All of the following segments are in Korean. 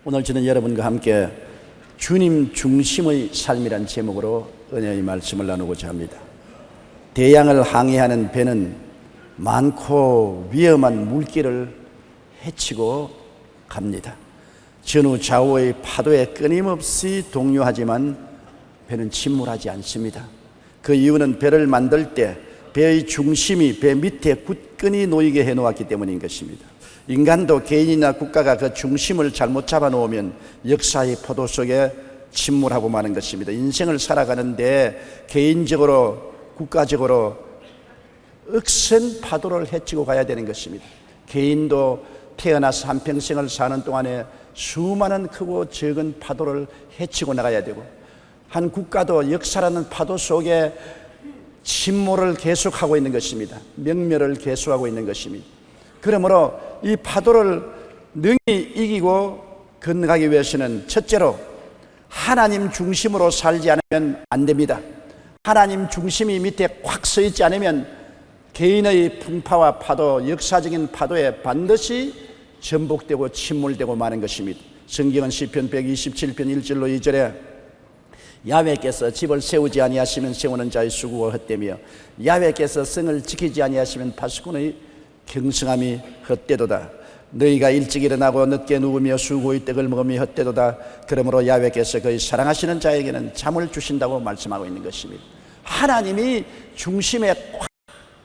오늘 저는 여러분과 함께 주님 중심의 삶이란 제목으로 은혜의 말씀을 나누고자 합니다. 대양을 항해하는 배는 많고 위험한 물길을 헤치고 갑니다. 전후 좌우의 파도에 끊임없이 동요하지만 배는 침몰하지 않습니다. 그 이유는 배를 만들 때 배의 중심이 배 밑에 굳건히 놓이게 해놓았기 때문인 것입니다. 인간도 개인이나 국가가 그 중심을 잘못 잡아놓으면 역사의 포도 속에 침몰하고 마는 것입니다. 인생을 살아가는데 개인적으로 국가적으로 억센 파도를 헤치고 가야 되는 것입니다. 개인도 태어나서 한평생을 사는 동안에 수많은 크고 적은 파도를 헤치고 나가야 되고, 한 국가도 역사라는 파도 속에 침몰을 계속하고 있는 것입니다. 명멸을 계속하고 있는 것입니다. 그러므로 이 파도를 능히 이기고 건너가기 위해서는 첫째로 하나님 중심으로 살지 않으면 안 됩니다. 하나님 중심이 밑에 꽉 서 있지 않으면 개인의 풍파와 파도, 역사적인 파도에 반드시 전복되고 침몰되고 마는 것입니다. 성경은 시편 127편 1절로 2절에 야훼께서 집을 세우지 아니하시면 세우는 자의 수고가 헛되며 야훼께서 성을 지키지 아니하시면 파수꾼의 경성함이 헛되도다. 너희가 일찍 일어나고 늦게 누우며 수고의 떡을 먹으며 헛되도다. 그러므로 야훼께서 그의 사랑하시는 자에게는 잠을 주신다고 말씀하고 있는 것입니다. 하나님이 중심에 꽉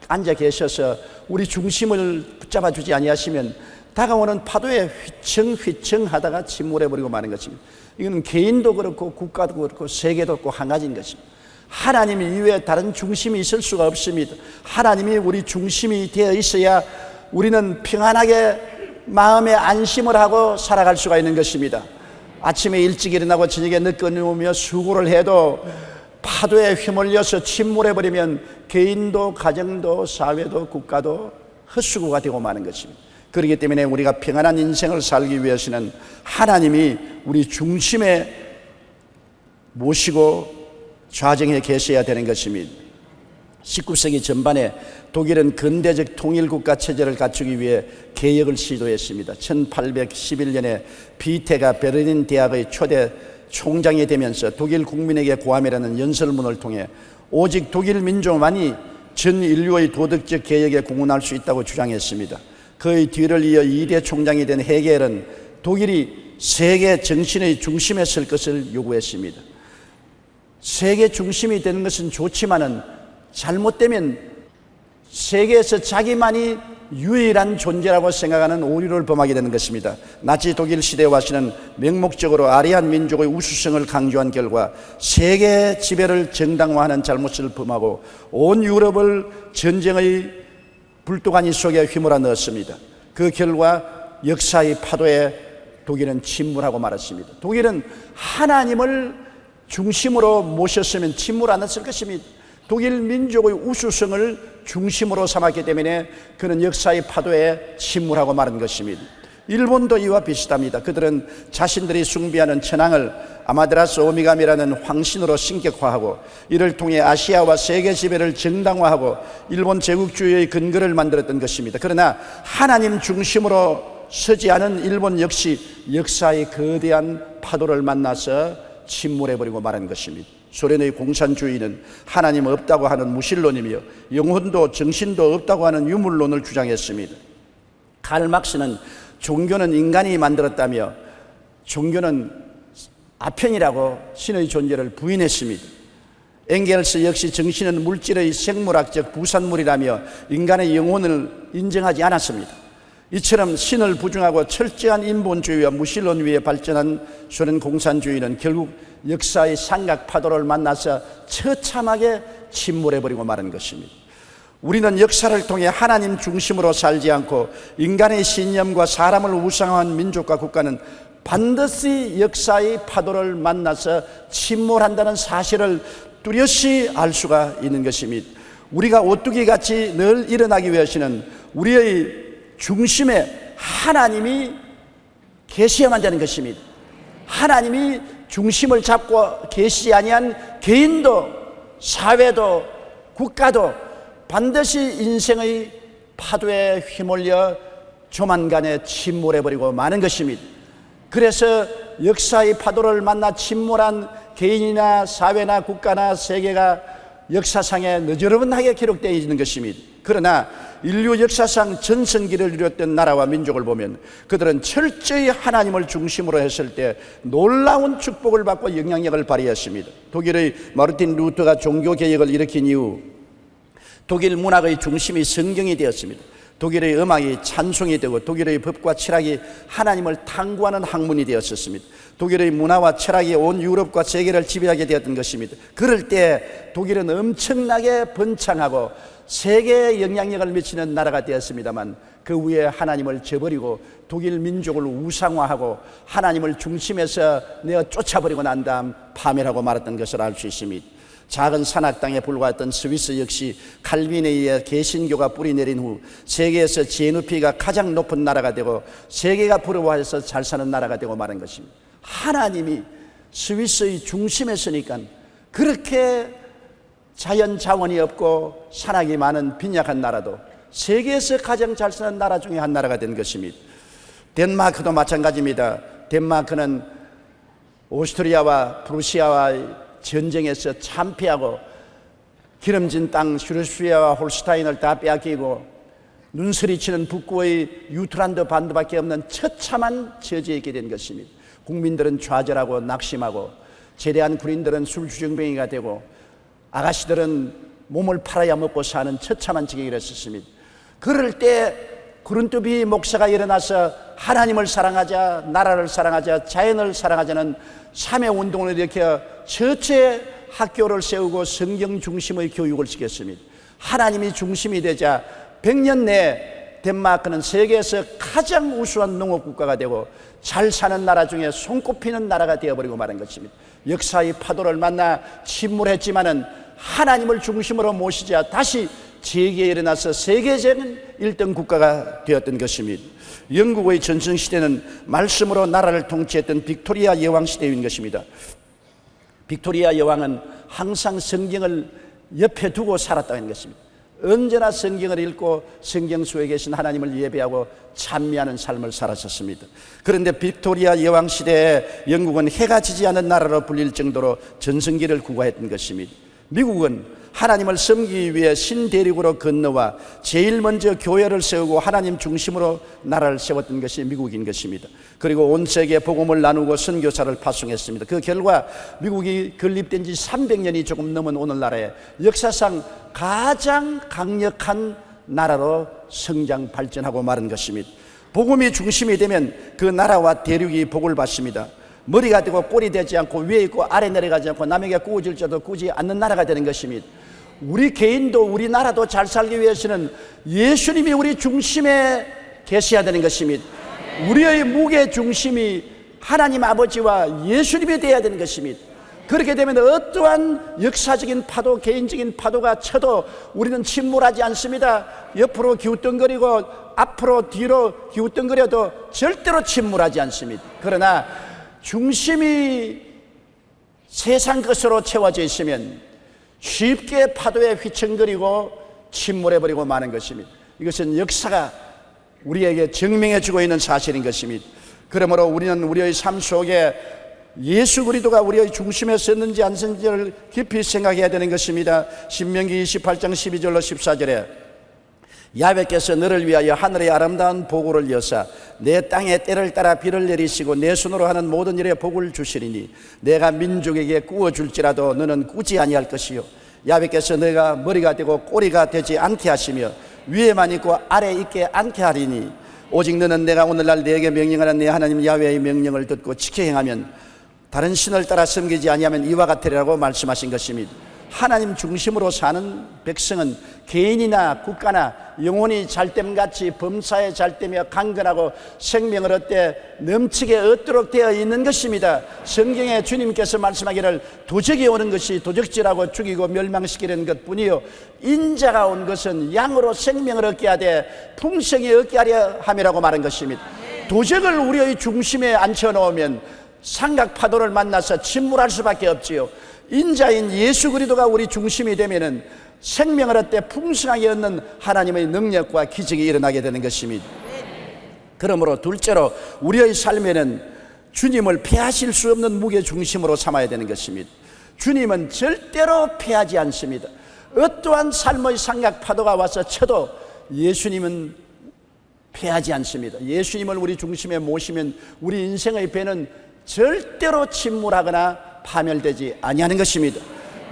앉아 계셔서 우리 중심을 붙잡아 주지 아니하시면 다가오는 파도에 휘청휘청 하다가 침몰해버리고 마는 것입니다. 이거는 개인도 그렇고 국가도 그렇고 세계도 그렇고 한 가지인 것입니다. 하나님 이외에 다른 중심이 있을 수가 없습니다. 하나님이 우리 중심이 되어 있어야 우리는 평안하게 마음의 안심을 하고 살아갈 수가 있는 것입니다. 아침에 일찍 일어나고 저녁에 늦게 누우며 수고를 해도 파도에 휘말려서 침몰해버리면 개인도 가정도 사회도 국가도 헛수고가 되고 마는 것입니다. 그렇기 때문에 우리가 평안한 인생을 살기 위해서는 하나님이 우리 중심에 모시고 좌정에 계셔야 되는 것입니다. 19세기 전반에 독일은 근대적 통일국가 체제를 갖추기 위해 개혁을 시도했습니다. 1811년에 비테가 베르린 대학의 초대 총장이 되면서 독일 국민에게 고함이라는 연설문을 통해 오직 독일 민족만이 전 인류의 도덕적 개혁에 공헌할 수 있다고 주장했습니다. 그의 뒤를 이어 2대 총장이 된 헤겔은 독일이 세계 정신의 중심에 설 것을 요구했습니다. 세계 중심이 되는 것은 좋지만은 잘못되면 세계에서 자기만이 유일한 존재라고 생각하는 오류를 범하게 되는 것입니다. 나치 독일 시대에 와서는 맹목적으로 아리안 민족의 우수성을 강조한 결과 세계 지배를 정당화하는 잘못을 범하고 온 유럽을 전쟁의 불도가니 속에 휘몰아 넣었습니다. 그 결과 역사의 파도에 독일은 침몰하고 말았습니다. 독일은 하나님을 중심으로 모셨으면 침몰 안 했을 것입니다. 독일 민족의 우수성을 중심으로 삼았기 때문에 그는 역사의 파도에 침몰하고 마른 것입니다. 일본도 이와 비슷합니다. 그들은 자신들이 숭배하는 천황을 아마테라스 오미가미라는 황신으로 신격화하고 이를 통해 아시아와 세계 지배를 정당화하고 일본 제국주의의 근거를 만들었던 것입니다. 그러나 하나님 중심으로 서지 않은 일본 역시 역사의 거대한 파도를 만나서 침몰해버리고 말한 것입니다. 소련의 공산주의는 하나님 없다고 하는 무신론이며 영혼도 정신도 없다고 하는 유물론을 주장했습니다. 칼 막스는 종교는 인간이 만들었다며 종교는 아편이라고 신의 존재를 부인했습니다. 엥겔스 역시 정신은 물질의 생물학적 부산물이라며 인간의 영혼을 인정하지 않았습니다. 이처럼 신을 부정하고 철저한 인본주의와 무신론 위에 발전한 소련 공산주의는 결국 역사의 삼각 파도를 만나서 처참하게 침몰해버리고 마는 것입니다. 우리는 역사를 통해 하나님 중심으로 살지 않고 인간의 신념과 사람을 우상화한 민족과 국가는 반드시 역사의 파도를 만나서 침몰한다는 사실을 뚜렷이 알 수가 있는 것입니다. 우리가 오뚜기같이 늘 일어나기 위해서는 우리의 중심에 하나님이 계셔야만 되는 것입니다. 하나님이 중심을 잡고 계시지 아니한 개인도 사회도 국가도 반드시 인생의 파도에 휘몰려 조만간에 침몰해버리고 마는 것입니다. 그래서 역사의 파도를 만나 침몰한 개인이나 사회나 국가나 세계가 역사상에 너저분하게 기록되어 있는 것입니다. 그러나 인류 역사상 전성기를 이뤘던 나라와 민족을 보면 그들은 철저히 하나님을 중심으로 했을 때 놀라운 축복을 받고 영향력을 발휘했습니다. 독일의 마르틴 루터가 종교개혁을 일으킨 이후 독일 문학의 중심이 성경이 되었습니다. 독일의 음악이 찬송이 되고 독일의 법과 철학이 하나님을 탐구하는 학문이 되었었습니다. 독일의 문화와 철학이 온 유럽과 세계를 지배하게 되었던 것입니다. 그럴 때 독일은 엄청나게 번창하고 세계에 영향력을 미치는 나라가 되었습니다만 그 후에 하나님을 저버리고 독일 민족을 우상화하고 하나님을 중심에서 내어 쫓아버리고 난 다음 파멸하고 말았던 것을 알 수 있습니다. 작은 산악당에 불과했던 스위스 역시 칼빈에 의해 개신교가 뿌리내린 후 세계에서 GNP가 가장 높은 나라가 되고 세계가 부러워해서 잘 사는 나라가 되고 말한 것입니다. 하나님이 스위스의 중심에 서니까 그렇게 자연 자원이 없고 산악이 많은 빈약한 나라도 세계에서 가장 잘 사는 나라 중에 한 나라가 된 것입니다. 덴마크도 마찬가지입니다. 덴마크는 오스트리아와 프루시아와의 전쟁에서 참패하고 기름진 땅 슈르스위아와 홀슈타인을 다 빼앗기고 눈서리치는 북부의 유트란드 반도밖에 없는 처참한 처지에 있게 된 것입니다. 국민들은 좌절하고 낙심하고 제대한 군인들은 술주정뱅이가 되고 아가씨들은 몸을 팔아야 먹고 사는 처참한 지경이 됐었습니다. 그럴 때 그룬트비 목사가 일어나서 하나님을 사랑하자, 나라를 사랑하자, 자연을 사랑하자는 참여운동을 일으켜 처체 학교를 세우고 성경 중심의 교육을 시켰습니다. 하나님이 중심이 되자 100년 내에 덴마크는 세계에서 가장 우수한 농업국가가 되고 잘 사는 나라 중에 손꼽히는 나라가 되어버리고 말한 것입니다. 역사의 파도를 만나 침몰했지만은 하나님을 중심으로 모시자 다시 재기에 일어나서 세계적인 1등 국가가 되었던 것입니다. 영국의 전성시대는 말씀으로 나라를 통치했던 빅토리아 여왕시대인 것입니다. 빅토리아 여왕은 항상 성경을 옆에 두고 살았다는 것입니다. 언제나 성경을 읽고 성경 속에 계신 하나님을 예배하고 찬미하는 삶을 살았었습니다. 그런데 빅토리아 여왕시대에 영국은 해가 지지 않은 나라로 불릴 정도로 전성기를 구가했던 것입니다. 미국은 하나님을 섬기기 위해 신대륙으로 건너와 제일 먼저 교회를 세우고 하나님 중심으로 나라를 세웠던 것이 미국인 것입니다. 그리고 온 세계에 복음을 나누고 선교사를 파송했습니다. 그 결과 미국이 건립된 지 300년이 조금 넘은 오늘날에 역사상 가장 강력한 나라로 성장 발전하고 마른 것입니다. 복음이 중심이 되면 그 나라와 대륙이 복을 받습니다. 머리가 되고 꼴이 되지 않고 위에 있고 아래 내려가지 않고 남에게 꾸어질 자도 꾸지 않는 나라가 되는 것입니다. 우리 개인도 우리나라도 잘 살기 위해서는 예수님이 우리 중심에 계셔야 되는 것입니다. 우리의 무게 중심이 하나님 아버지와 예수님이 되어야 되는 것입니다. 그렇게 되면 어떠한 역사적인 파도, 개인적인 파도가 쳐도 우리는 침몰하지 않습니다. 옆으로 기웃덩거리고 앞으로 뒤로 기웃덩거려도 절대로 침몰하지 않습니다. 그러나 중심이 세상 것으로 채워져 있으면 쉽게 파도에 휘청거리고 침몰해버리고 마는 것입니다. 이것은 역사가 우리에게 증명해주고 있는 사실인 것입니다. 그러므로 우리는 우리의 삶 속에 예수 그리스도가 우리의 중심에 섰는지 안 섰는지를 깊이 생각해야 되는 것입니다. 신명기 28장 12절로 14절에 야훼께서 너를 위하여 하늘의 아름다운 보고를 여사 내 땅에 때를 따라 비를 내리시고 내 손으로 하는 모든 일에 복을 주시리니 내가 민족에게 꾸어줄지라도 너는 꾸지 아니할 것이요 야훼께서 너가 머리가 되고 꼬리가 되지 않게 하시며 위에만 있고 아래 있게 않게 하리니 오직 너는 내가 오늘날 네게 명령하는 내 하나님 야훼의 명령을 듣고 지켜 행하면 다른 신을 따라 섬기지 아니하면 이와 같으리라고 말씀하신 것입니다. 하나님 중심으로 사는 백성은 개인이나 국가나 영혼이 잘됨같이 범사에 잘되며 강건하고 생명을 얻되 넘치게 얻도록 되어 있는 것입니다. 성경에 주님께서 말씀하기를 도적이 오는 것이 도적질하고 죽이고 멸망시키는 것뿐이요 인자가 온 것은 양으로 생명을 얻게 하되 풍성히 얻게 하려 함이라고 말한 것입니다. 도적을 우리의 중심에 앉혀놓으면 삼각파도를 만나서 침몰할 수밖에 없지요. 인자인 예수 그리스도가 우리 중심이 되면은 생명을 얻되 풍성하게 얻는 하나님의 능력과 기적이 일어나게 되는 것입니다. 그러므로 둘째로 우리의 삶에는 주님을 패하실 수 없는 무게 중심으로 삼아야 되는 것입니다. 주님은 절대로 패하지 않습니다. 어떠한 삶의 상약 파도가 와서 쳐도 예수님은 패하지 않습니다. 예수님을 우리 중심에 모시면 우리 인생의 배는 절대로 침몰하거나 파멸되지 아니하는 것입니다.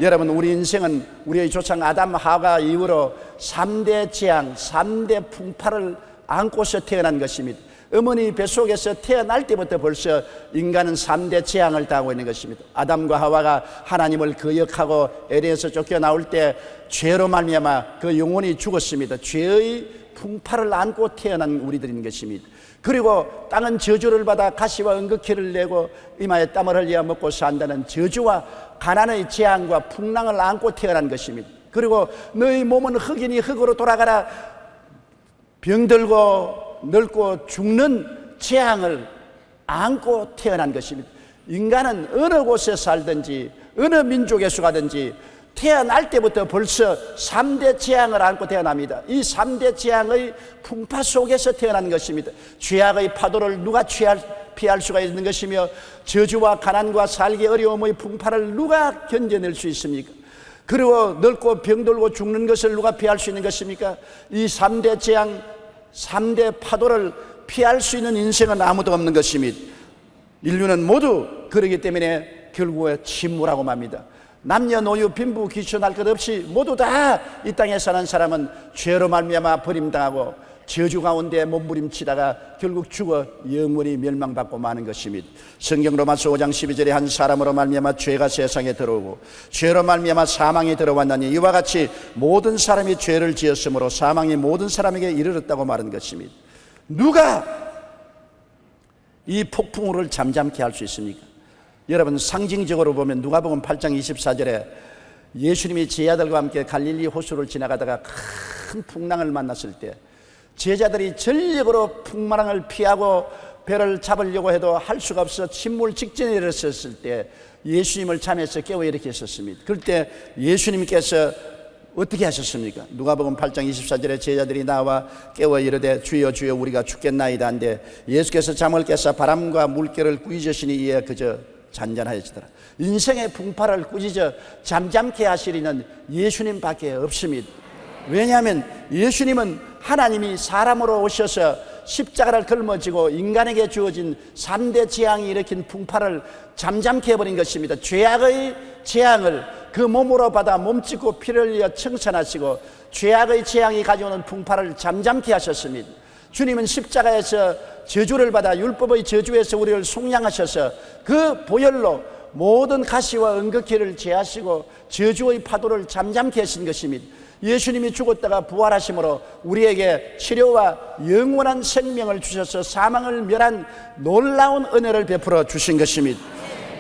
여러분, 우리 인생은 우리의 조상 아담 하와 이후로 3대 재앙, 3대 풍파를 안고서 태어난 것입니다. 어머니 뱃속에서 태어날 때부터 벌써 인간은 3대 재앙을 당하고 있는 것입니다. 아담과 하와가 하나님을 거역하고 에덴에서 쫓겨나올 때 죄로 말미암아 그 영혼이 죽었습니다. 죄의 풍파를 안고 태어난 우리들인 것입니다. 그리고 땅은 저주를 받아 가시와 은극히를 내고 이마에 땀을 흘려 먹고 산다는 저주와 가난의 재앙과 풍랑을 안고 태어난 것입니다. 그리고 너희 몸은 흙이니 흙으로 돌아가라, 병들고 늙고 죽는 재앙을 안고 태어난 것입니다. 인간은 어느 곳에 살든지 어느 민족에서 가든지 태어날 때부터 벌써 3대 재앙을 안고 태어납니다. 이 3대 재앙의 풍파 속에서 태어난 것입니다. 죄악의 파도를 누가 피할 수가 있는 것이며 저주와 가난과 살기 어려움의 풍파를 누가 견뎌낼 수 있습니까? 그리고 늙고 병들고 죽는 것을 누가 피할 수 있는 것입니까? 이 3대 재앙, 3대 파도를 피할 수 있는 인생은 아무도 없는 것입니다. 인류는 모두 그러기 때문에 결국에 침몰하고 맙니다. 남녀노유 빈부 귀천할 것 없이 모두 다 이 땅에 사는 사람은 죄로 말미암아 버림당하고 저주 가운데 몸부림치다가 결국 죽어 영원히 멸망받고 마는 것입니다. 성경 로마서 5장 12절에 한 사람으로 말미암아 죄가 세상에 들어오고 죄로 말미암아 사망이 들어왔나니 이와 같이 모든 사람이 죄를 지었으므로 사망이 모든 사람에게 이르렀다고 말한 것입니다. 누가 이 폭풍우를 잠잠케 할 수 있습니까? 여러분, 상징적으로 보면 누가복음 8장 24절에 예수님이 제자들과 함께 갈릴리 호수를 지나가다가 큰 풍랑을 만났을 때 제자들이 전력으로 풍랑을 피하고 배를 잡으려고 해도 할 수가 없어 침몰 직전에 이르렀을 때 예수님을 잠에서 깨워 일으켰었습니다. 그럴 때 예수님께서 어떻게 하셨습니까? 누가복음 8장 24절에 제자들이 나와 깨워 이르되 주여 주여 우리가 죽겠나이다 한데 예수께서 잠을 깨사 바람과 물결을 꾸짖으시니 이에 그저 잔잔하여지더라. 인생의 풍파를 꾸짖어 잠잠케 하시리는 예수님밖에 없습니다. 왜냐하면 예수님은 하나님이 사람으로 오셔서 십자가를 걸머지고 인간에게 주어진 3대 재앙이 일으킨 풍파를 잠잠케 해버린 것입니다. 죄악의 재앙을 그 몸으로 받아 몸짓고 피를 흘려 청산하시고 죄악의 재앙이 가져오는 풍파를 잠잠케 하셨습니다. 주님은 십자가에서 저주를 받아 율법의 저주에서 우리를 속량하셔서 그 보혈로 모든 가시와 은극기를 제하시고 저주의 파도를 잠잠케 하신 것입니다. 예수님이 죽었다가 부활하심으로 우리에게 치료와 영원한 생명을 주셔서 사망을 멸한 놀라운 은혜를 베풀어 주신 것입니다.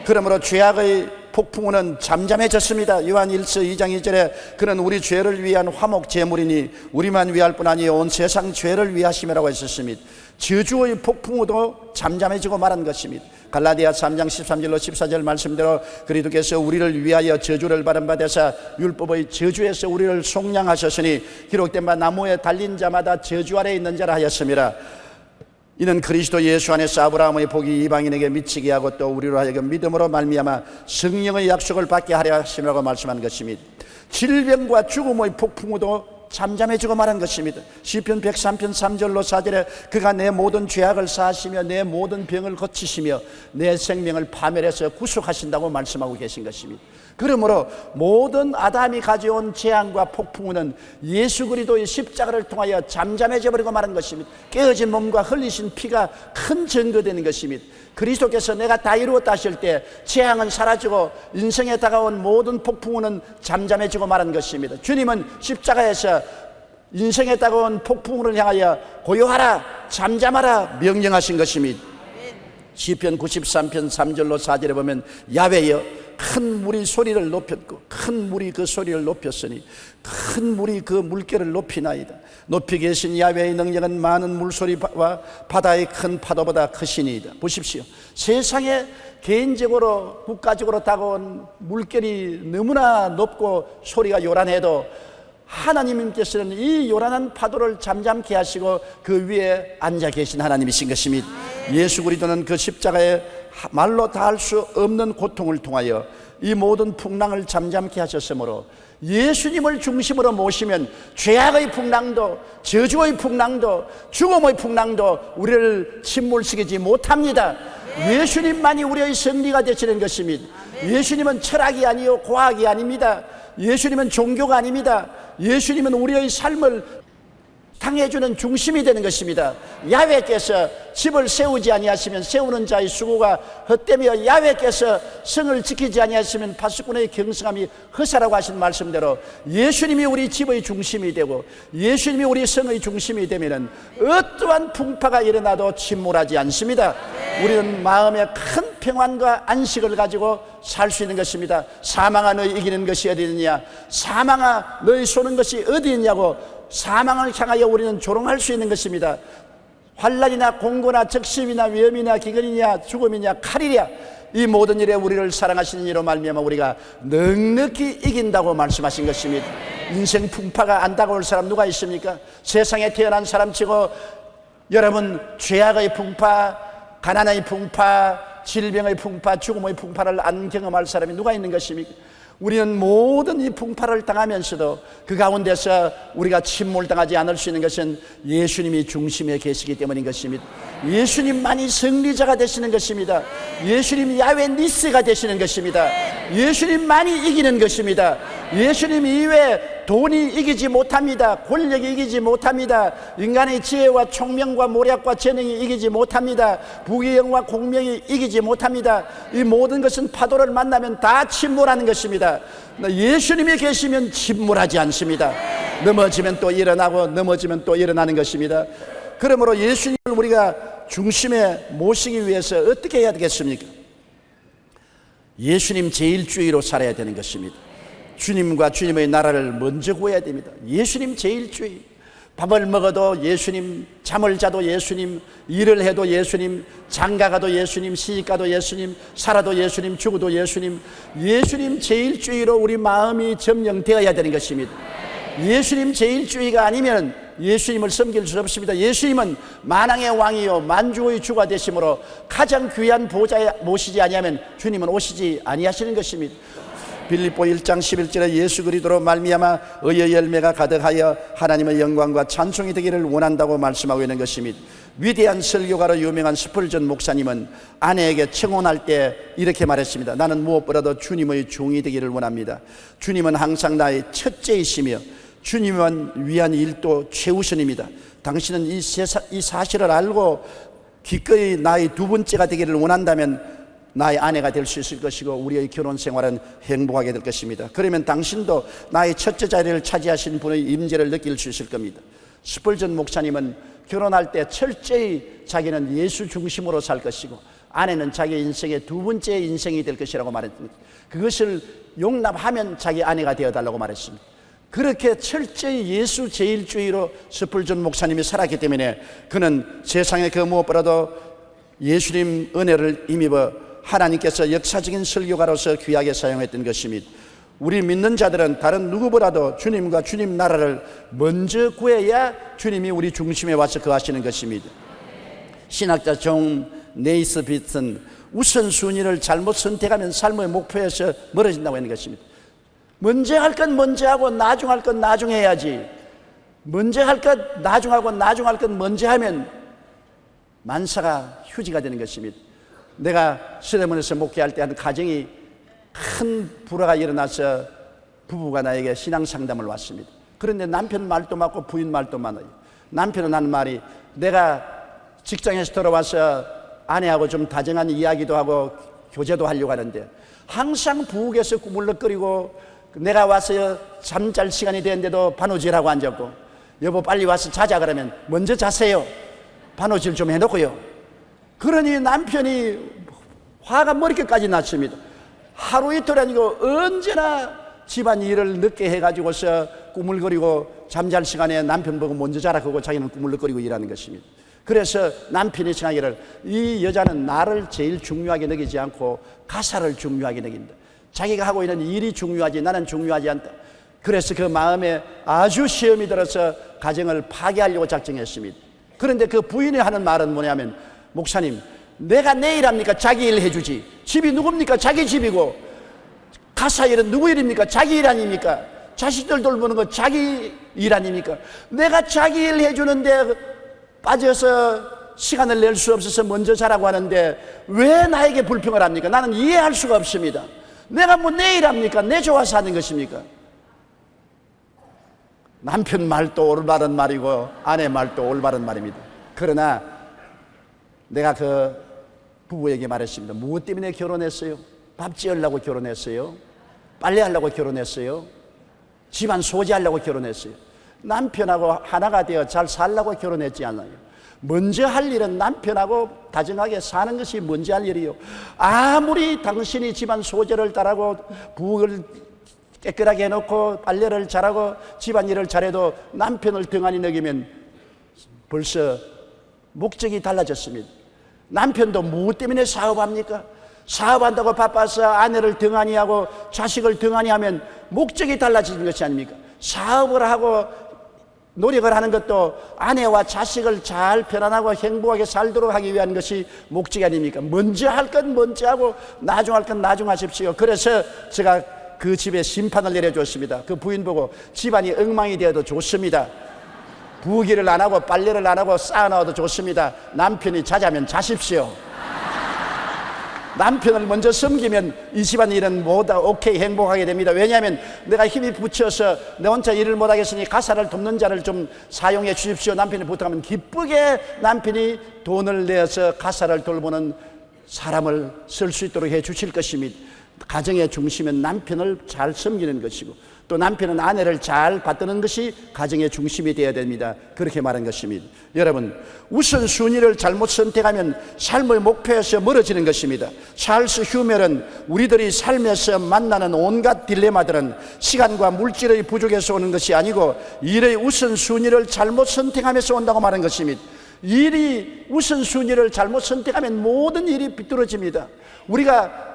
그러므로 죄악의 폭풍우는 잠잠해졌습니다. 요한 1서 2장 2절에 그는 우리 죄를 위한 화목 제물이니 우리만 위할 뿐 아니요 온 세상 죄를 위하심이라고 했었습니다. 저주의 폭풍우도 잠잠해지고 말한 것입니다. 갈라디아 3장 13절로 14절 말씀대로 그리스도께서 우리를 위하여 저주를 받은 바 되사 율법의 저주에서 우리를 속량하셨으니 기록된 바 나무에 달린 자마다 저주 아래 있는 자라 하였습니다. 이는 그리스도 예수 안에서 아브라함의 복이 이방인에게 미치게 하고 또 우리로 하여금 믿음으로 말미암아 성령의 약속을 받게 하려 하심이라고 말씀한 것입니다. 질병과 죽음의 폭풍우도 잠잠해지고 말한 것입니다. 시편 103편 3절로 4절에 그가 내 모든 죄악을 사하시며 내 모든 병을 고치시며 내 생명을 파멸해서 구속하신다고 말씀하고 계신 것입니다. 그러므로 모든 아담이 가져온 재앙과 폭풍우는 예수 그리스도의 십자가를 통하여 잠잠해져 버리고 말한 것입니다. 깨어진 몸과 흘리신 피가 큰 증거되는 것입니다. 그리스도께서 내가 다 이루었다 하실 때 재앙은 사라지고 인생에 다가온 모든 폭풍우는 잠잠해지고 말한 것입니다. 주님은 십자가에서 인생에 다가온 폭풍우를 향하여 고요하라 잠잠하라 명령하신 것입니다. 시편 93편 3절로 4절에 보면 야훼여 큰 물이 소리를 높였고 큰 물이 그 소리를 높였으니 큰 물이 그 물결을 높이나이다. 높이 계신 야훼의 능력은 많은 물소리와 바다의 큰 파도보다 크시니이다. 보십시오. 세상에 개인적으로 국가적으로 다가온 물결이 너무나 높고 소리가 요란해도 하나님께서는 이 요란한 파도를 잠잠케 하시고 그 위에 앉아 계신 하나님이신 것입니다. 예수 그리스도는 그 십자가의 말로 다 할 수 없는 고통을 통하여 이 모든 풍랑을 잠잠케 하셨으므로 예수님을 중심으로 모시면 죄악의 풍랑도, 저주의 풍랑도, 죽음의 풍랑도 우리를 침몰시키지 못합니다. 예수님만이 우리의 승리가 되시는 것입니다. 예수님은 철학이 아니요 과학이 아닙니다. 예수님은 종교가 아닙니다. 예수님은 우리의 삶을 당해주는 중심이 되는 것입니다. 야훼께서 집을 세우지 아니하시면 세우는 자의 수고가 헛되며 야훼께서 성을 지키지 아니하시면 파수꾼의 경성함이 허사라고 하신 말씀대로 예수님이 우리 집의 중심이 되고 예수님이 우리 성의 중심이 되면 어떠한 풍파가 일어나도 침몰하지 않습니다. 우리는 마음에 큰 평안과 안식을 가지고 살 수 있는 것입니다. 사망아 너희 이기는 것이 어디 있느냐, 사망아 너희 쏘는 것이 어디 있냐고 사망을 향하여 우리는 조롱할 수 있는 것입니다. 환난이나 공고나 적심이나 위험이나 기근이냐 죽음이냐 칼이랴, 이 모든 일에 우리를 사랑하시는 이로 말미암아 우리가 넉넉히 이긴다고 말씀하신 것입니다. 인생 풍파가 안 다가올 사람 누가 있습니까? 세상에 태어난 사람치고 여러분 죄악의 풍파, 가난의 풍파, 질병의 풍파, 죽음의 풍파를 안 경험할 사람이 누가 있는 것입니까? 우리는 모든 이 풍파를 당하면서도 그 가운데서 우리가 침몰당하지 않을 수 있는 것은 예수님이 중심에 계시기 때문인 것입니다. 예수님만이 승리자가 되시는 것입니다. 예수님 야훼 니스가 되시는 것입니다. 예수님만이 이기는 것입니다. 예수님 이외에 돈이 이기지 못합니다. 권력이 이기지 못합니다. 인간의 지혜와 총명과 모략과 재능이 이기지 못합니다. 부귀영화 공명이 이기지 못합니다. 이 모든 것은 파도를 만나면 다 침몰하는 것입니다. 예수님이 계시면 침몰하지 않습니다. 넘어지면 또 일어나고 넘어지면 또 일어나는 것입니다. 그러므로 예수님을 우리가 중심에 모시기 위해서 어떻게 해야 되겠습니까? 예수님 제일주의로 살아야 되는 것입니다. 주님과 주님의 나라를 먼저 구해야 됩니다. 예수님 제일주의. 밥을 먹어도 예수님, 잠을 자도 예수님, 일을 해도 예수님, 장가가도 예수님, 시집가도 예수님, 살아도 예수님, 죽어도 예수님. 예수님 제일주의로 우리 마음이 점령되어야 되는 것입니다. 예수님 제일주의가 아니면 예수님을 섬길 수 없습니다. 예수님은 만왕의 왕이요 만주의 주가 되심으로 가장 귀한 보좌에 모시지 아니하면 주님은 오시지 아니하시는 것입니다. 빌립보 1장 11절에 예수 그리스도로 말미암아 의의 열매가 가득하여 하나님의 영광과 찬송이 되기를 원한다고 말씀하고 있는 것입니다. 위대한 설교가로 유명한 스펄전 목사님은 아내에게 청혼할 때 이렇게 말했습니다. 나는 무엇보다도 주님의 종이 되기를 원합니다. 주님은 항상 나의 첫째이시며 주님만 위한 일도 최우선입니다. 당신은 이 사실을 알고 기꺼이 나의 두 번째가 되기를 원한다면 나의 아내가 될 수 있을 것이고 우리의 결혼 생활은 행복하게 될 것입니다. 그러면 당신도 나의 첫째 자리를 차지하신 분의 임재를 느낄 수 있을 겁니다. 스펄전 목사님은 결혼할 때 철저히 자기는 예수 중심으로 살 것이고 아내는 자기 인생의 두 번째 인생이 될 것이라고 말했습니다. 그것을 용납하면 자기 아내가 되어달라고 말했습니다. 그렇게 철저히 예수 제일주의로 스펄전 목사님이 살았기 때문에 그는 세상의 그 무엇보다도 예수님 은혜를 힘입어 하나님께서 역사적인 설교가로서 귀하게 사용했던 것입니다. 우리 믿는 자들은 다른 누구보다도 주님과 주님 나라를 먼저 구해야 주님이 우리 중심에 와서 거하시는 것입니다. 신학자 존 네이스빗은 우선순위를 잘못 선택하면 삶의 목표에서 멀어진다고 하는 것입니다. 먼저 할 건 먼저 하고 나중 할 건 나중에 해야지. 먼저 할 것 나중 하고 나중 할 것 먼저 하면 만사가 휴지가 되는 것입니다. 내가 서대문에서 목회할 때 한 가정이 큰 불화가 일어나서 부부가 나에게 신앙 상담을 왔습니다. 그런데 남편 말도 많고 부인 말도 많아요. 남편은 하는 말이 내가 직장에서 돌아와서 아내하고 좀 다정한 이야기도 하고 교제도 하려고 하는데 항상 부엌에서 꾸물럭거리고 내가 와서 잠잘 시간이 되는데도 바느질하고 앉았고 여보 빨리 와서 자자 그러면 먼저 자세요. 바느질 좀 해놓고요. 그러니 남편이 화가 머리끝까지 났습니다. 하루 이틀 아니고 언제나 집안 일을 늦게 해가지고서 꾸물거리고 잠잘 시간에 남편 보고 먼저 자라 그러고 자기는 꾸물거리고 일하는 것입니다. 그래서 남편이 생각하기를 이 여자는 나를 제일 중요하게 여기지 않고 가사를 중요하게 여긴다. 자기가 하고 있는 일이 중요하지 나는 중요하지 않다. 그래서 그 마음에 아주 시험이 들어서 가정을 파괴하려고 작정했습니다. 그런데 그 부인이 하는 말은 뭐냐면 목사님 내가 내 일합니까? 자기 일 해주지. 집이 누굽니까? 자기 집이고. 가사 일은 누구 일입니까? 자기 일 아닙니까? 자식들 돌보는 거 자기 일 아닙니까? 내가 자기 일 해주는데 빠져서 시간을 낼 수 없어서 먼저 자라고 하는데 왜 나에게 불평을 합니까? 나는 이해할 수가 없습니다. 내가 뭐 내 일 합니까? 내 좋아서 하는 것입니까? 남편 말도 올바른 말이고 아내 말도 올바른 말입니다. 그러나 내가 그 부부에게 말했습니다. 무엇 때문에 결혼했어요? 밥 지으려고 결혼했어요? 빨래하려고 결혼했어요? 집안 소지하려고 결혼했어요? 남편하고 하나가 되어 잘 살려고 결혼했지 않아요. 먼저 할 일은 남편하고 다정하게 사는 것이 먼저 할 일이요. 아무리 당신이 집안 소재를 잘하고 부엌을 깨끗하게 해놓고 빨래를 잘하고 집안일을 잘해도 남편을 등한히 여기면 벌써 목적이 달라졌습니다. 남편도 무엇 때문에 사업합니까? 사업한다고 바빠서 아내를 등한히 하고 자식을 등한히 하면 목적이 달라지는 것이 아닙니까? 사업을 하고 노력을 하는 것도 아내와 자식을 잘 편안하고 행복하게 살도록 하기 위한 것이 목적이 아닙니까? 먼저 할 건 먼저 하고 나중 할 건 나중 하십시오. 그래서 제가 그 집에 심판을 내려줬습니다. 그 부인 보고 집안이 엉망이 되어도 좋습니다. 부엌일을 안 하고 빨래를 안 하고 쌓아놔도 좋습니다. 남편이 자자면 자십시오. 남편을 먼저 섬기면 이 집안 일은 모두 오케이 행복하게 됩니다. 왜냐하면 내가 힘이 붙여서 내 혼자 일을 못하겠으니 가사를 돕는 자를 좀 사용해 주십시오. 남편이 부탁하면 기쁘게 남편이 돈을 내서 가사를 돌보는 사람을 쓸 수 있도록 해 주실 것입니다. 가정의 중심은 남편을 잘 섬기는 것이고 또 남편은 아내를 잘 받드는 것이 가정의 중심이 되어야 됩니다. 그렇게 말한 것입니다. 여러분, 우선순위를 잘못 선택하면 삶의 목표에서 멀어지는 것입니다. 찰스 휴멜은 우리들이 삶에서 만나는 온갖 딜레마들은 시간과 물질의 부족에서 오는 것이 아니고 일의 우선순위를 잘못 선택하면서 온다고 말한 것입니다. 일이 우선순위를 잘못 선택하면 모든 일이 비뚤어집니다. 우리가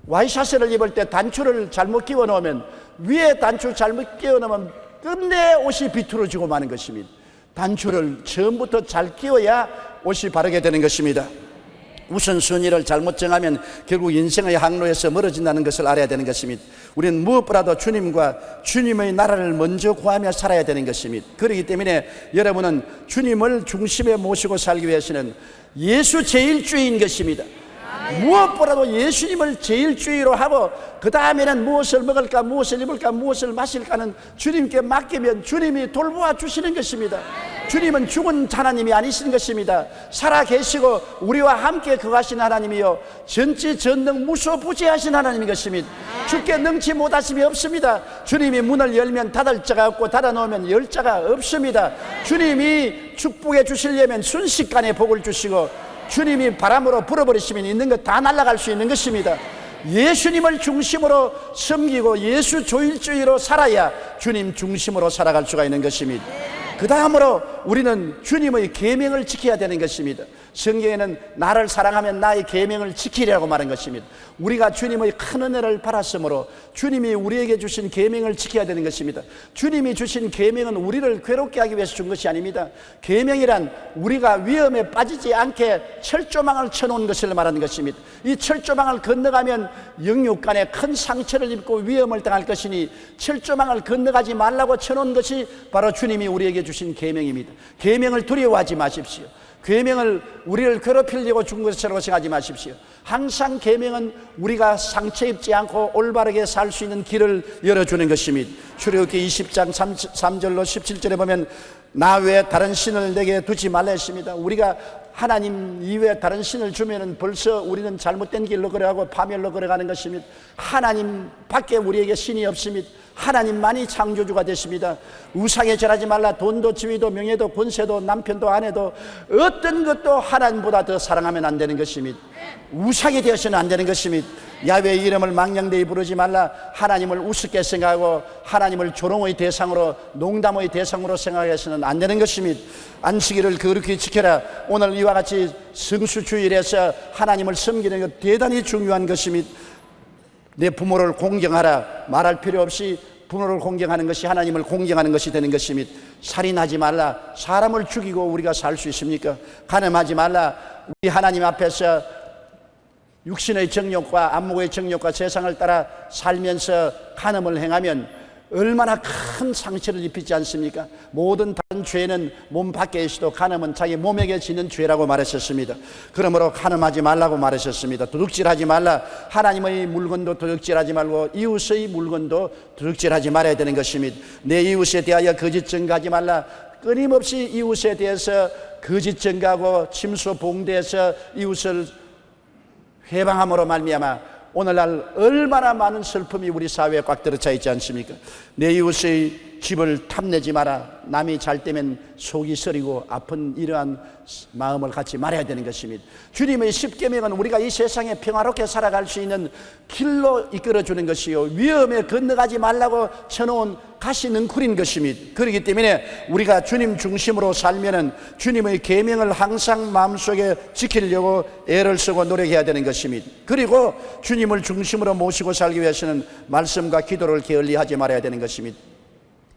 와이셔츠를 입을 때 단추를 잘못 끼워 넣으면 위에 단추 잘못 끼워 넣으면 끝내 옷이 비뚤어지고 마는 것입니다. 단추를 처음부터 잘 끼워야 옷이 바르게 되는 것입니다. 우선순위를 잘못 정하면 결국 인생의 항로에서 멀어진다는 것을 알아야 되는 것입니다. 우리는 무엇보다도 주님과 주님의 나라를 먼저 구하며 살아야 되는 것입니다. 그렇기 때문에 여러분은 주님을 중심에 모시고 살기 위해서는 예수 제일주의인 것입니다. 무엇보다도 예수님을 제일주의로 하고 그 다음에는 무엇을 먹을까, 무엇을 입을까, 무엇을 마실까는 주님께 맡기면 주님이 돌보아 주시는 것입니다. 주님은 죽은 하나님이 아니신 것입니다. 살아계시고 우리와 함께 거하신 하나님이요 전지전능 무소부재하신 하나님인 것입니다. 주께 능치 못하심이 없습니다. 주님이 문을 열면 닫을 자가 없고 닫아놓으면 열 자가 없습니다. 주님이 축복해 주시려면 순식간에 복을 주시고 주님이 바람으로 불어버리시면 있는 것 다 날아갈 수 있는 것입니다. 예수님을 중심으로 섬기고 예수 조일주의로 살아야 주님 중심으로 살아갈 수가 있는 것입니다. 그 다음으로 우리는 주님의 계명을 지켜야 되는 것입니다. 성경에는 나를 사랑하면 나의 계명을 지키리라고 말한 것입니다. 우리가 주님의 큰 은혜를 받았으므로 주님이 우리에게 주신 계명을 지켜야 되는 것입니다. 주님이 주신 계명은 우리를 괴롭게 하기 위해서 준 것이 아닙니다. 계명이란 우리가 위험에 빠지지 않게 철조망을 쳐놓은 것을 말하는 것입니다. 이 철조망을 건너가면 영육간에 큰 상처를 입고 위험을 당할 것이니 철조망을 건너가지 말라고 쳐놓은 것이 바로 주님이 우리에게 주신 계명입니다. 계명을 두려워하지 마십시오. 계명을 우리를 괴롭히려고 준 것이라고 생각하지 마십시오. 항상 계명은 우리가 상처 입지 않고 올바르게 살 수 있는 길을 열어주는 것입니다. 출애굽기 20장 3절로 17절에 보면 나 외에 다른 신을 내게 두지 말라 했습니다. 우리가 하나님 이외에 다른 신을 주면은 벌써 우리는 잘못된 길로 걸어가고 파멸로 걸어가는 것입니다. 하나님 밖에 우리에게 신이 없습니다. 하나님만이 창조주가 되십니다. 우상에 절하지 말라. 돈도 지위도 명예도 권세도 남편도 아내도 어떤 것도 하나님보다 더 사랑하면 안 되는 것입니다. 우상이 되어서는 안 되는 것입니다. 야훼의 이름을 망령되이 부르지 말라. 하나님을 우습게 생각하고 하나님을 조롱의 대상으로 농담의 대상으로 생각해서는 안 되는 것입니다. 안식일을 그렇게 지켜라. 오늘 이와 같이 성수주일에서 하나님을 섬기는 것 대단히 중요한 것입니다. 내 부모를 공경하라. 말할 필요 없이 부모를 공경하는 것이 하나님을 공경하는 것이 되는 것입니다. 살인하지 말라. 사람을 죽이고 우리가 살 수 있습니까? 간음하지 말라. 우리 하나님 앞에서 육신의 정욕과 안목의 정욕과 세상을 따라 살면서 간음을 행하면 얼마나 큰 상처를 입히지 않습니까? 모든 다른 죄는 몸 밖에 있어도 간음은 자기 몸에게 지는 죄라고 말하셨습니다. 그러므로 간음하지 말라고 말하셨습니다. 도둑질하지 말라. 하나님의 물건도 도둑질하지 말고 이웃의 물건도 도둑질하지 말아야 되는 것입니다. 내 이웃에 대하여 거짓 증거하지 말라. 끊임없이 이웃에 대해서 거짓 증거하고 침수 봉대해서 이웃을 회방함으로 말미암아 오늘날 얼마나 많은 슬픔이 우리 사회에 꽉 들어차 있지 않습니까? 내 이웃의 집을 탐내지 마라. 남이 잘 되면 속이 서리고 아픈 이러한 마음을 갖지 말아야 되는 것입니다. 주님의 십계명은 우리가 이 세상에 평화롭게 살아갈 수 있는 길로 이끌어주는 것이요, 위험에 건너가지 말라고 쳐놓은 가시능쿨인 것입니다. 그렇기 때문에 우리가 주님 중심으로 살면은 주님의 계명을 항상 마음속에 지키려고 애를 쓰고 노력해야 되는 것입니다. 그리고 주님을 중심으로 모시고 살기 위해서는 말씀과 기도를 게을리하지 말아야 되는 것입니다.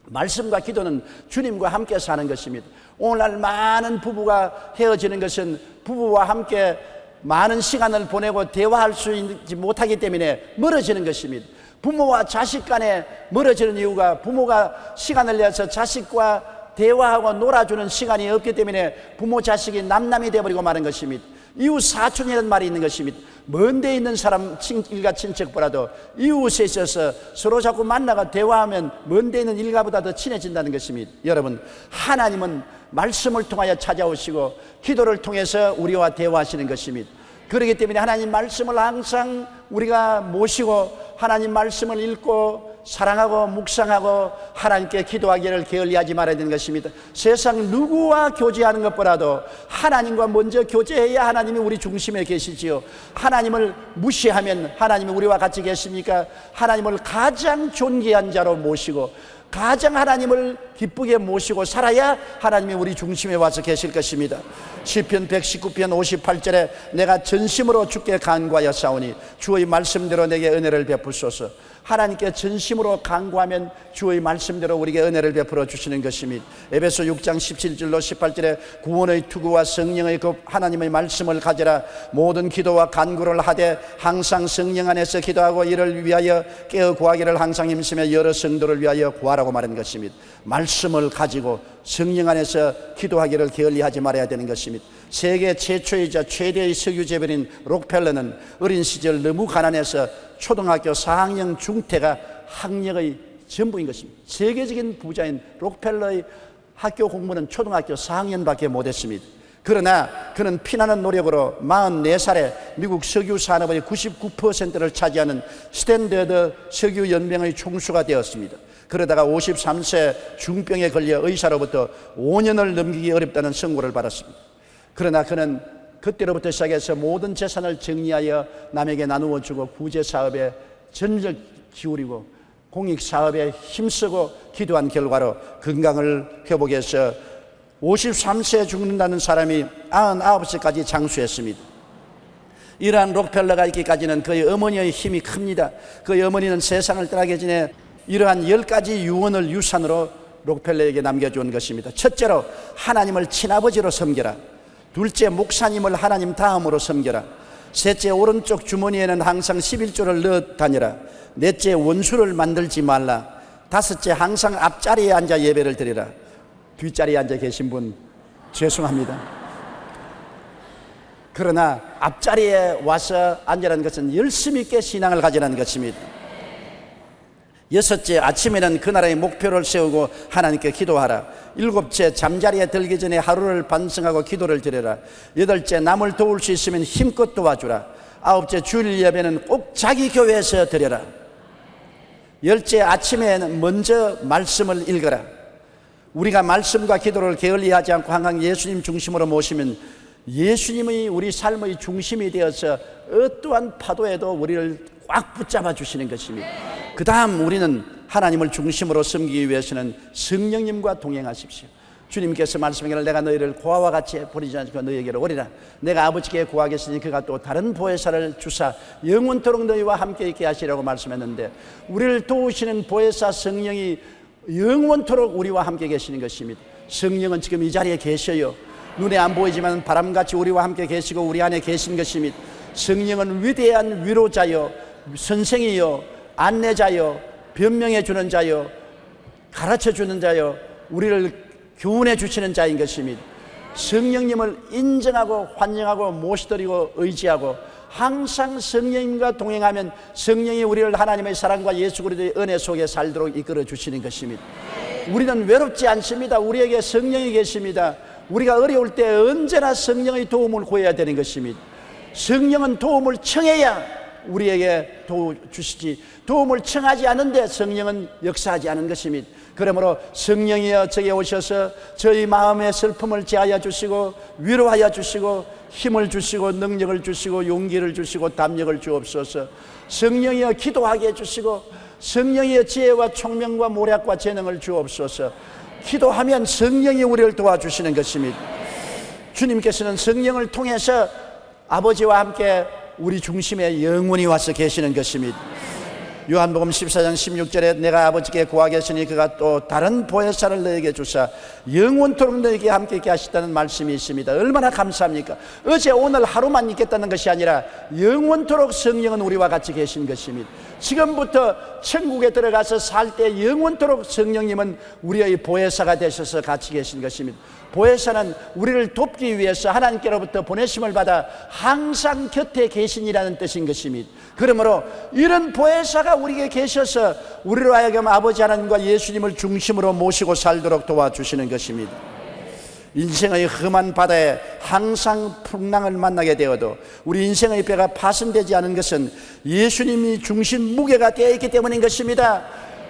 말씀과 기도는 주님과 함께 사는 것입니다. 오늘날 많은 부부가 헤어지는 것은 부부와 함께 많은 시간을 보내고 대화할 수 있지 못하기 때문에 멀어지는 것입니다. 부모와 자식 간에 멀어지는 이유가 부모가 시간을 내서 자식과 대화하고 놀아주는 시간이 없기 때문에 부모 자식이 남남이 되어버리고 마는 것입니다. 이웃 사촌이라는 말이 있는 것입니다. 먼데 있는 사람 일가 친척보다도 이웃에 있어서 서로 자꾸 만나가 대화하면 먼데 있는 일가보다 더 친해진다는 것입니다. 여러분, 하나님은 말씀을 통하여 찾아오시고 기도를 통해서 우리와 대화하시는 것입니다. 그렇기 때문에 하나님 말씀을 항상 우리가 모시고 하나님 말씀을 읽고 사랑하고 묵상하고 하나님께 기도하기를 게을리하지 말아야 되는 것입니다. 세상 누구와 교제하는 것보다도 하나님과 먼저 교제해야 하나님이 우리 중심에 계시지요. 하나님을 무시하면 하나님이 우리와 같이 계십니까? 하나님을 가장 존귀한 자로 모시고 가장 하나님을 기쁘게 모시고 살아야 하나님이 우리 중심에 와서 계실 것입니다. 시편 119편 58절에 내가 전심으로 주께 간구하여 싸우니 주의 말씀대로 내게 은혜를 베푸소서. 하나님께 전심으로 간구하면 주의 말씀대로 우리에게 은혜를 베풀어 주시는 것입니다. 에베소 6장 17절로 18절에 구원의 투구와 성령의 급 하나님의 말씀을 가져라. 모든 기도와 간구를 하되 항상 성령 안에서 기도하고 이를 위하여 깨어 구하기를 항상 힘쓰며 여러 성도를 위하여 구하라고 말하는 것입니다. 말씀을 가지고 성령 안에서 기도하기를 게을리하지 말아야 되는 것입니다. 세계 최초이자 최대의 석유 재벌인 록펠러는 어린 시절 너무 가난해서 초등학교 4학년 중퇴가 학력의 전부인 것입니다. 세계적인 부자인 록펠러의 학교 공부는 초등학교 4학년밖에 못했습니다. 그러나 그는 피나는 노력으로 44살에 미국 석유 산업의 99%를 차지하는 스탠더드 석유 연맹의 총수가 되었습니다. 그러다가 53세 중병에 걸려 의사로부터 5년을 넘기기 어렵다는 선고를 받았습니다. 그러나 그는 그때로부터 시작해서 모든 재산을 정리하여 남에게 나누어 주고 구제사업에 전력 기울이고 공익사업에 힘쓰고 기도한 결과로 건강을 회복해서 53세에 죽는다는 사람이 99세까지 장수했습니다. 이러한 록펠러가 있기까지는 그의 어머니의 힘이 큽니다. 그의 어머니는 세상을 떠나기 전에 이러한 10가지 유언을 유산으로 록펠러에게 남겨준 것입니다. 첫째로 하나님을 친아버지로 섬겨라. 둘째, 목사님을 하나님 다음으로 섬겨라. 셋째, 오른쪽 주머니에는 항상 11조를 넣어 다니라. 넷째, 원수를 만들지 말라. 다섯째, 항상 앞자리에 앉아 예배를 드리라. 뒷자리에 앉아 계신 분 죄송합니다. 그러나 앞자리에 와서 앉으라는 것은 열심 있게 신앙을 가지라는 것입니다. 여섯째, 아침에는 그 나라의 목표를 세우고 하나님께 기도하라. 일곱째, 잠자리에 들기 전에 하루를 반성하고 기도를 드려라. 여덟째, 남을 도울 수 있으면 힘껏 도와주라. 아홉째, 주일 예배는 꼭 자기 교회에서 드려라. 열째, 아침에는 먼저 말씀을 읽어라. 우리가 말씀과 기도를 게을리하지 않고 항상 예수님 중심으로 모시면 예수님의 우리 삶의 중심이 되어서 어떠한 파도에도 우리를 꽉 붙잡아 주시는 것입니다. 그 다음 우리는 하나님을 중심으로 섬기기 위해서는 성령님과 동행하십시오. 주님께서 말씀하기를 내가 너희를 고아와 같이 버리지 않고 너희에게로 오리라. 내가 아버지께 구하겠으니 그가 또 다른 보혜사를 주사 영원토록 너희와 함께 있게 하시라고 말씀했는데, 우리를 도우시는 보혜사 성령이 영원토록 우리와 함께 계시는 것입니다. 성령은 지금 이 자리에 계셔요. 눈에 안 보이지만 바람같이 우리와 함께 계시고 우리 안에 계신 것입니다. 성령은 위대한 위로자요, 선생이요, 안내자요, 변명해 주는 자요, 가르쳐 주는 자요, 우리를 교훈해 주시는 자인 것입니다. 성령님을 인정하고 환영하고 모시드리고 의지하고 항상 성령님과 동행하면 성령이 우리를 하나님의 사랑과 예수 그리스도의 은혜 속에 살도록 이끌어 주시는 것입니다. 우리는 외롭지 않습니다. 우리에게 성령이 계십니다. 우리가 어려울 때 언제나 성령의 도움을 구해야 되는 것입니다. 성령은 도움을 청해야 우리에게 도와주시지, 도움을 청하지 않은데 성령은 역사하지 않은 것입니다. 그러므로 성령이여 저에게 오셔서 저희 마음의 슬픔을 제하여 주시고 위로하여 주시고 힘을 주시고 능력을 주시고 용기를 주시고 담력을 주옵소서. 성령이여 기도하게 해주시고 성령이여 지혜와 총명과 모략과 재능을 주옵소서. 기도하면 성령이 우리를 도와주시는 것입니다. 주님께서는 성령을 통해서 아버지와 함께 우리 중심에 영원히 와서 계시는 것입니다. 요한복음 14장 16절에 내가 아버지께 구하겠으니 그가 또 다른 보혜사를 너에게 주사 영원토록 너에게 함께 있게 하시다는 말씀이 있습니다. 얼마나 감사합니까? 어제 오늘 하루만 있겠다는 것이 아니라 영원토록 성령은 우리와 같이 계신 것입니다. 지금부터 천국에 들어가서 살 때 영원토록 성령님은 우리의 보혜사가 되셔서 같이 계신 것입니다. 보혜사는 우리를 돕기 위해서 하나님께로부터 보내심을 받아 항상 곁에 계신이라는 뜻인 것입니다. 그러므로 이런 보혜사가 우리에게 계셔서 우리로 하여금 아버지 하나님과 예수님을 중심으로 모시고 살도록 도와주시는 것입니다. 인생의 험한 바다에 항상 풍랑을 만나게 되어도 우리 인생의 배가 파손되지 않은 것은 예수님이 중심 무게가 되어 있기 때문인 것입니다.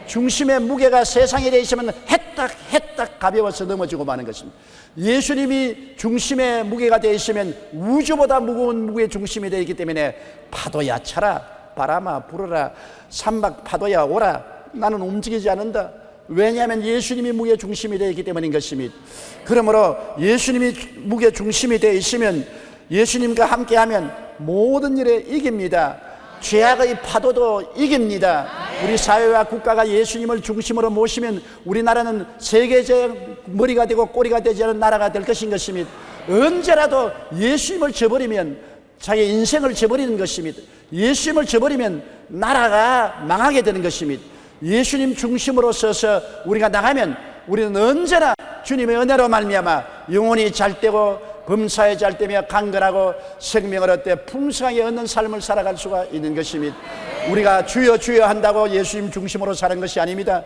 중심의 무게가 세상에 대해 있으면 해딱 가벼워서 넘어지고 마는 것입니다. 예수님이 중심의 무게가 되어 있으면 우주보다 무거운 무게의 중심이 되어 있기 때문에 파도야 쳐라, 바람아 불어라, 산막 파도야 오라, 나는 움직이지 않는다. 왜냐하면 예수님이 무게 중심이 되어 있기 때문인 것입니다. 그러므로 예수님이 무게 중심이 되어 있으면 예수님과 함께하면 모든 일에 이깁니다. 죄악의 파도도 이깁니다. 우리 사회와 국가가 예수님을 중심으로 모시면 우리나라는 세계적 머리가 되고 꼬리가 되지 않은 나라가 될 것인 것입니다. 언제라도 예수님을 저버리면 자기 인생을 저버리는 것입니다. 예수님을 저버리면 나라가 망하게 되는 것입니다. 예수님 중심으로 서서 우리가 나가면 우리는 언제나 주님의 은혜로 말미암아 영혼이 잘되고 범사에 잘되며 강건하고 생명을 얻되 풍성하게 얻는 삶을 살아갈 수가 있는 것입니다. 우리가 주여 주여 한다고 예수님 중심으로 사는 것이 아닙니다.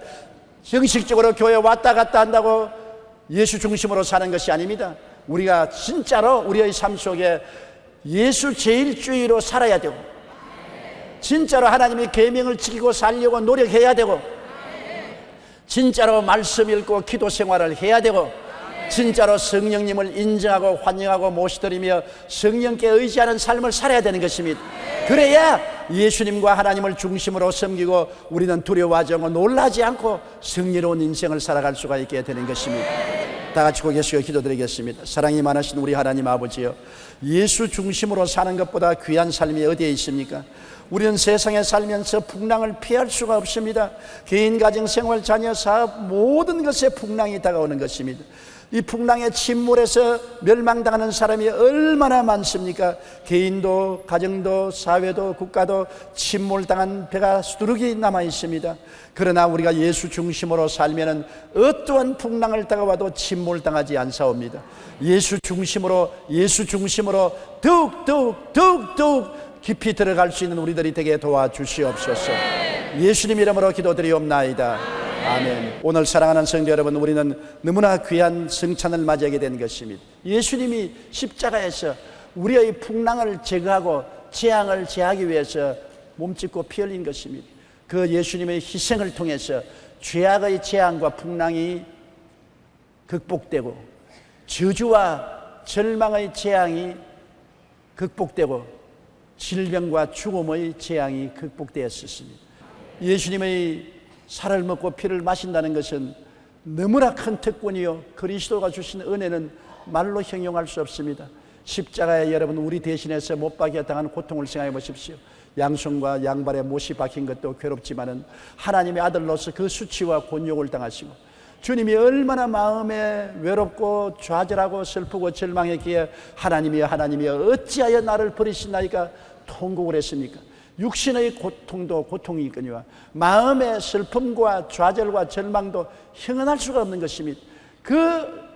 형식적으로 교회 왔다 갔다 한다고 예수 중심으로 사는 것이 아닙니다. 우리가 진짜로 우리의 삶 속에 예수 제일주의로 살아야 되고 진짜로 하나님의 계명을 지키고 살려고 노력해야 되고 진짜로 말씀 읽고 기도 생활을 해야 되고 진짜로 성령님을 인정하고 환영하고 모시드리며 성령께 의지하는 삶을 살아야 되는 것입니다. 그래야 예수님과 하나님을 중심으로 섬기고 우리는 두려워하지 않고 놀라지 않고 승리로운 인생을 살아갈 수가 있게 되는 것입니다. 다 같이 고개 숙여 기도드리겠습니다. 사랑이 많으신 우리 하나님 아버지여, 예수 중심으로 사는 것보다 귀한 삶이 어디에 있습니까? 우리는 세상에 살면서 풍랑을 피할 수가 없습니다. 개인, 가정, 생활, 자녀, 사업 모든 것에 풍랑이 다가오는 것입니다. 이 풍랑의 침몰에서 멸망당하는 사람이 얼마나 많습니까? 개인도 가정도 사회도 국가도 침몰당한 배가 수두룩이 남아 있습니다. 그러나 우리가 예수 중심으로 살면은 어떠한 풍랑을 다가와도 침몰당하지 않사옵니다. 예수 중심으로 더욱 깊이 들어갈 수 있는 우리들이 되게 도와주시옵소서. 예수님 이름으로 기도드리옵나이다. 아멘. 오늘 사랑하는 성도 여러분, 우리는 너무나 귀한 성찬을 맞이하게 된 것입니다. 예수님이 십자가에서 우리의 풍랑을 제거하고 재앙을 제하기 위해서 몸짓고 피 흘린 것입니다. 그 예수님의 희생을 통해서 죄악의 재앙과 풍랑이 극복되고 저주와 절망의 재앙이 극복되고 질병과 죽음의 재앙이 극복되었습니다. 예수님의 살을 먹고 피를 마신다는 것은 너무나 큰 특권이요, 그리스도가 주신 은혜는 말로 형용할 수 없습니다. 십자가에 여러분 우리 대신해서 못 박혀 당한 고통을 생각해 보십시오. 양손과 양발에 못이 박힌 것도 괴롭지만은 하나님의 아들로서 그 수치와 곤욕을 당하시고 주님이 얼마나 마음에 외롭고 좌절하고 슬프고 절망했기에 하나님이여 어찌하여 나를 버리시나이까 통곡을 했습니까? 육신의 고통도 고통이거니와 마음의 슬픔과 좌절과 절망도 형언할 수가 없는 것입니다. 그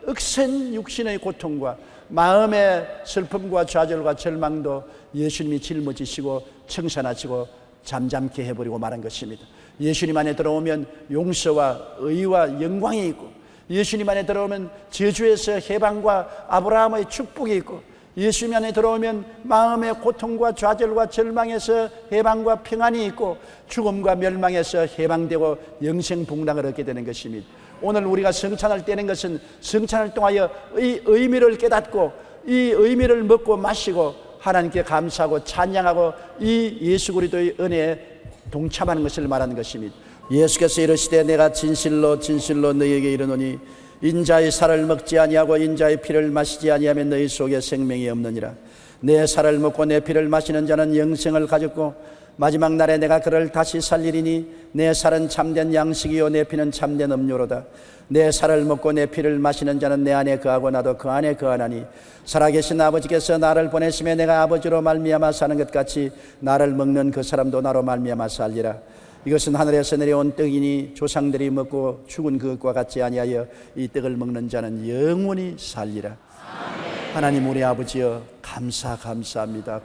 억센 육신의 고통과 마음의 슬픔과 좌절과 절망도 예수님이 짊어지시고 청산하시고 잠잠케 해버리고 말한 것입니다. 예수님 안에 들어오면 용서와 의와 영광이 있고, 예수님 안에 들어오면 저주에서 해방과 아브라함의 축복이 있고, 예수님 안에 들어오면 마음의 고통과 좌절과 절망에서 해방과 평안이 있고, 죽음과 멸망에서 해방되고 영생 복락을 얻게 되는 것입니다. 오늘 우리가 성찬을 떼는 것은 성찬을 통하여 이 의미를 깨닫고 이 의미를 먹고 마시고 하나님께 감사하고 찬양하고 이 예수 그리스도의 은혜에 동참하는 것을 말하는 것입니다. 예수께서 이르시되 내가 진실로 진실로 너희에게 이르노니 인자의 살을 먹지 아니하고 인자의 피를 마시지 아니하면 너희 속에 생명이 없느니라. 내 살을 먹고 내 피를 마시는 자는 영생을 가졌고 마지막 날에 내가 그를 다시 살리리니 내 살은 참된 양식이요 내 피는 참된 음료로다. 내 살을 먹고 내 피를 마시는 자는 내 안에 거하고 나도 그 안에 거하나니 살아계신 아버지께서 나를 보내심에 내가 아버지로 말미암아 사는 것 같이 나를 먹는 그 사람도 나로 말미암아 살리라. 이것은 하늘에서 내려온 떡이니 조상들이 먹고 죽은 그것과 같지 아니하여 이 떡을 먹는 자는 영원히 살리라. 아멘. 하나님 우리 아버지여 감사합니다.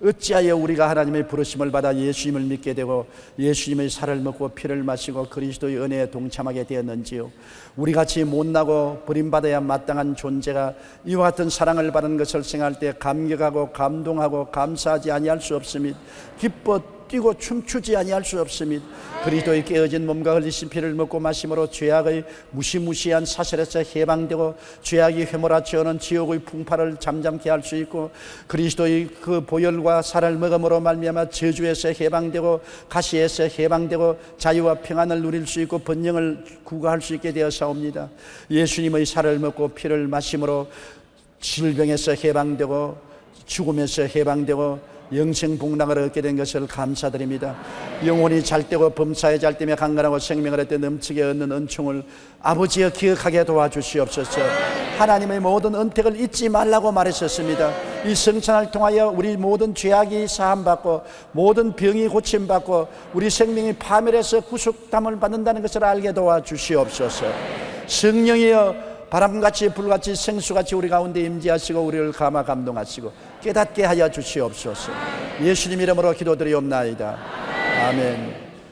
어찌하여 우리가 하나님의 부르심을 받아 예수님을 믿게 되고 예수님의 살을 먹고 피를 마시고 그리스도의 은혜에 동참하게 되었는지요. 우리같이 못나고 버림받아야 마땅한 존재가 이와 같은 사랑을 받은 것을 생각할 때 감격하고 감동하고 감사하지 아니할 수 없습니다. 기뻐 뛰고 춤추지 아니할 수 없습니다. 그리스도의 깨어진 몸과 흘리신 피를 먹고 마심으로 죄악의 무시무시한 사슬에서 해방되고 죄악이 휘몰아치오는 지옥의 풍파를 잠잠케 할 수 있고 그리스도의 그 보혈과 살을 먹음으로 말미암아 저주에서 해방되고 가시에서 해방되고 자유와 평안을 누릴 수 있고 번영을 구가할 수 있게 되어사옵니다. 예수님의 살을 먹고 피를 마심으로 질병에서 해방되고 죽음에서 해방되고 영생 복락을 얻게 된 것을 감사드립니다. 영혼이 잘되고 범사에 잘되며 강건하고 생명을 얻되 넘치게 얻는 은총을 아버지여 기억하게 도와주시옵소서. 하나님의 모든 은택을 잊지 말라고 말했었습니다. 이 성찬을 통하여 우리 모든 죄악이 사함받고 모든 병이 고침받고 우리 생명이 파멸해서 구속담을 받는다는 것을 알게 도와주시옵소서. 성령이여 바람같이 불같이 생수같이 우리 가운데 임재하시고 우리를 감화 감동하시고 깨닫게 하여 주시옵소서. 예수님 이름으로 기도드리옵나이다. 아멘.